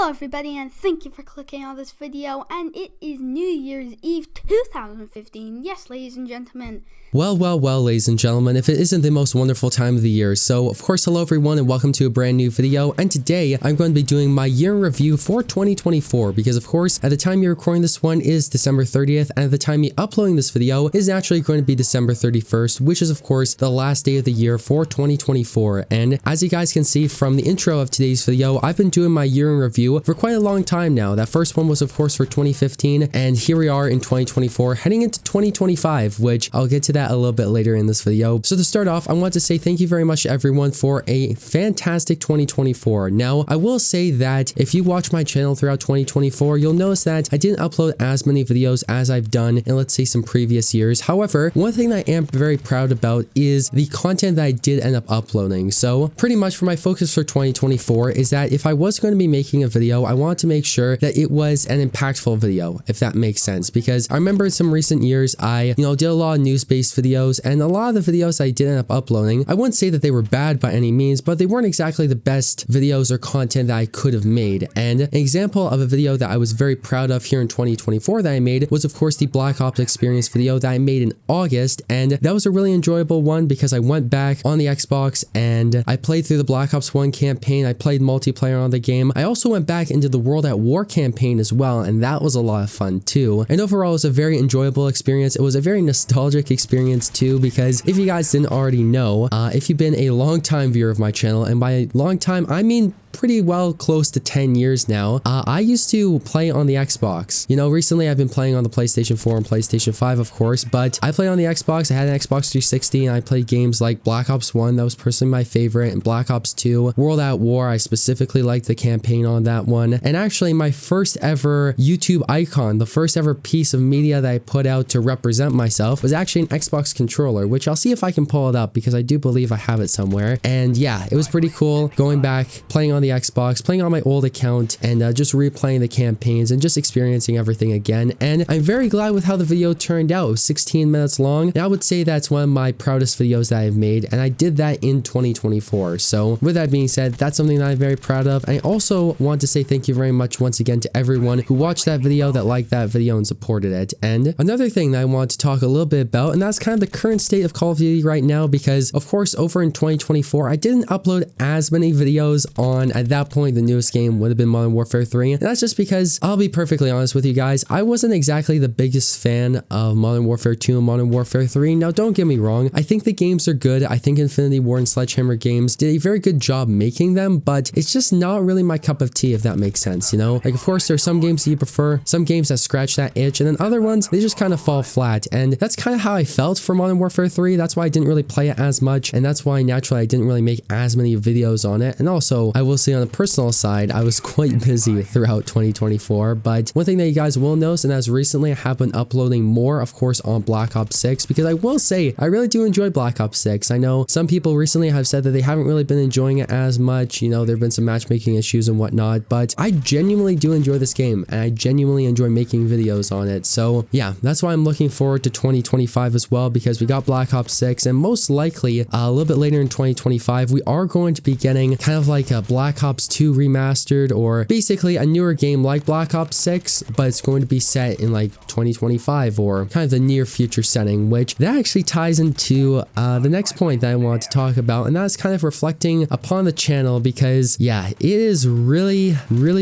Hello everybody, and thank you for clicking on this video, and it is New Year's Eve 2015. Yes, ladies and gentlemen. Well, ladies and gentlemen, if it isn't the most wonderful time of the year. So, of course, hello everyone and welcome to a brand new video. And today, I'm going to be doing my year in review for 2024 because, of course, at the time you're recording this one is December 30th, and at the time you're uploading this video is actually going to be December 31st, which is, of course, the last day of the year for 2024. And as you guys can see from the intro of today's video, I've been doing my year in review for quite a long time now. That first one was, of course, for 2015, and here we are in 2024, heading into 2025, which I'll get to that a little bit later in this video. So to start off, I want to say thank you very much to everyone for a fantastic 2024. Now, I will say that if you watch my channel throughout 2024, you'll notice that I didn't upload as many videos as I've done in, let's say, some previous years. However, one thing that I am very proud about is the content that I did end up uploading. So pretty much for my focus for 2024 is that if I was going to be making a video, I wanted to make sure that it was an impactful video, if that makes sense, because I remember in some recent years, I, did a lot of news-based videos, and a lot of the videos I did end up uploading, I wouldn't say that they were bad by any means, but they weren't exactly the best videos or content that I could have made. And an example of a video that I was very proud of here in 2024 that I made was, of course, the Black Ops experience video that I made in August, and that was a really enjoyable one because I went back on the Xbox and I played through the Black Ops 1 campaign, I played multiplayer on the game, I also went back into the World at War campaign as well, and that was a lot of fun too. And overall, it was a very enjoyable experience. It was a very nostalgic experience too, because if you guys didn't already know, if you've been a long time viewer of my channel, and by long time I mean pretty well close to 10 years now, I used to play on the Xbox. Recently I've been playing on the PlayStation 4 and PlayStation 5, of course, but I play on the Xbox. I had an Xbox 360 and I played games like Black Ops 1, that was personally my favorite, and Black Ops 2, World at War, I specifically liked the campaign on that one. And actually my first ever YouTube icon, the first ever piece of media that I put out to represent myself was actually an Xbox controller, which I'll see if I can pull it up because I do believe I have it somewhere. And yeah, it was pretty cool going back, playing on the Xbox, playing on my old account, and just replaying the campaigns and just experiencing everything again. And I'm very glad with how the video turned out. It was 16 minutes long, and I would say that's one of my proudest videos that I've made, and I did that in 2024. So with that being said, that's something that I'm very proud of. I also want to say thank you very much once again to everyone who watched that video, that liked that video and supported it. And another thing that I want to talk a little bit about, and that's kind of the current state of Call of Duty right now, because of course over in 2024 I didn't upload as many videos on, at that point the newest game would have been Modern Warfare 3, and that's just because I'll be perfectly honest with you guys, I wasn't exactly the biggest fan of Modern Warfare 2 and Modern Warfare 3. Now don't get me wrong, I think the games are good. I think Infinity Ward and Sledgehammer Games did a very good job making them, but it's just not really my cup of tea, if that makes sense. Like, of course there are some games that you prefer, some games that scratch that itch, and then other ones they just kind of fall flat. And that's kind of how I felt for Modern Warfare 3. That's why I didn't really play it as much, and that's why naturally I didn't really make as many videos on it. And also I will say on the personal side, I was quite busy throughout 2024, but one thing that you guys will notice, and as recently I have been uploading more, of course, on Black Ops 6, because I will say I really do enjoy Black Ops 6. I know some people recently have said that they haven't really been enjoying it as much, there have been some matchmaking issues and whatnot, but I genuinely do enjoy this game, and I genuinely enjoy making videos on it. So yeah, that's why I'm looking forward to 2025 as well, because we got Black Ops 6, and most likely a little bit later in 2025 we are going to be getting kind of like a Black Ops 2 remastered, or basically a newer game like Black Ops 6, but it's going to be set in like 2025 or kind of the near future setting, which that actually ties into the next point that I want to talk about, and that's kind of reflecting upon the channel, because yeah, it is really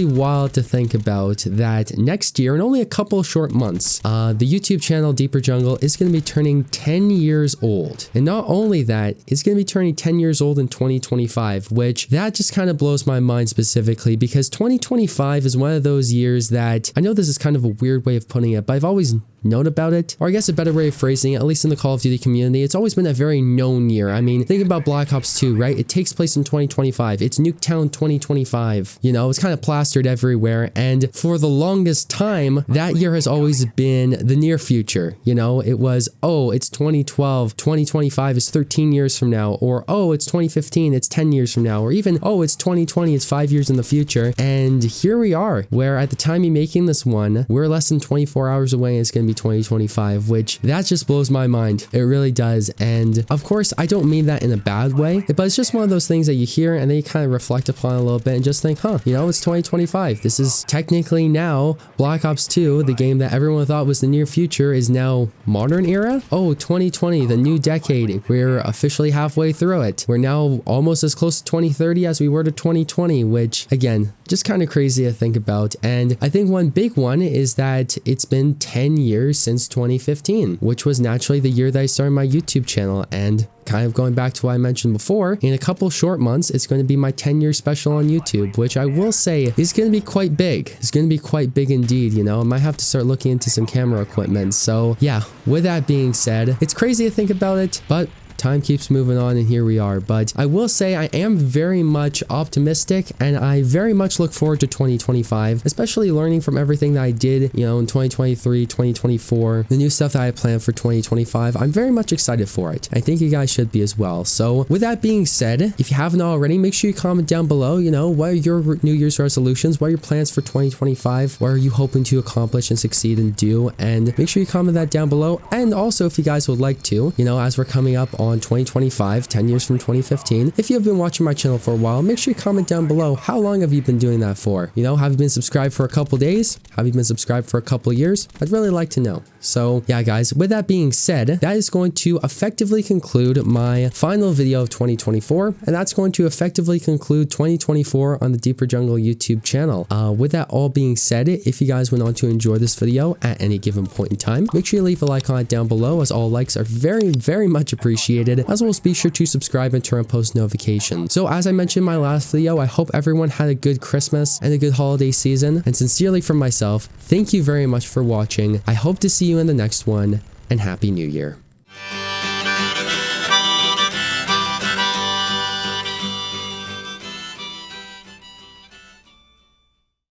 wild to think about that next year, in only a couple short months, the YouTube channel Deeper Jungle is going to be turning 10 years old. And not only that, it's going to be turning 10 years old in 2025, which that just kind of blows my mind specifically, because 2025 is one of those years that, I know this is kind of a weird way of putting it, but I've always known about it, or I guess a better way of phrasing it, at least in the Call of Duty community, it's always been a very known year. I mean, think about Black Ops 2, right? It takes place in 2025. It's Nuketown 2025. It's kind of plastered everywhere, and for the longest time, that year has always been the near future. It was, oh, it's 2012, 2025 is 13 years from now, or oh, it's 2015, it's 10 years from now, or even, oh, it's 2020, it's 5 years in the future. And here we are, where at the time of making this one, we're less than 24 hours away, and it's going to be be 2025, which that just blows my mind. It really does. And of course, I don't mean that in a bad way, but it's just one of those things that you hear and then you kind of reflect upon a little bit and just think, huh, you know, it's 2025. This is technically now Black Ops 2, the game that everyone thought was the near future, is now modern era. Oh, 2020, the new decade. We're officially halfway through it. We're now almost as close to 2030 as we were to 2020, which again, just kind of crazy to think about. And I think one big one is that it's been 10 years since 2015, which was naturally the year that I started my YouTube channel. And kind of going back to what I mentioned before, in a couple short months, it's going to be my 10-year special on YouTube, which I will say is going to be quite big. It's going to be quite big indeed, you know. I might have to start looking into some camera equipment. So yeah, with that being said, it's crazy to think about it, but time keeps moving on and here we are. But I will say I am very much optimistic and I very much look forward to 2025, especially learning from everything that I did, you know, in 2023, 2024, the new stuff that I planned for 2025. I'm very much excited for it. I think you guys should be as well. So with that being said, if you haven't already, make sure you comment down below, you know, what are your New Year's resolutions? What are your plans for 2025? What are you hoping to accomplish and succeed and do? And make sure you comment that down below. And also, if you guys would like to, you know, as we're coming up on 2025, 10 years from 2015. If you have been watching my channel for a while, make sure you comment down below, how long have you been doing that for? You know, have you been subscribed for a couple days? Have you been subscribed for a couple years? I'd really like to know. So yeah, guys, with that being said, that is going to effectively conclude my final video of 2024, and that's going to effectively conclude 2024 on the Deeper Jungle YouTube channel. With that all being said, if you guys went on to enjoy this video at any given point in time, make sure you leave a like on it down below, as all likes are very, very much appreciated, as well as be sure to subscribe and turn on post notifications. So as I mentioned in my last video, I hope everyone had a good Christmas and a good holiday season, and sincerely from myself, thank you very much for watching. I hope to see you in the next one, and Happy New Year.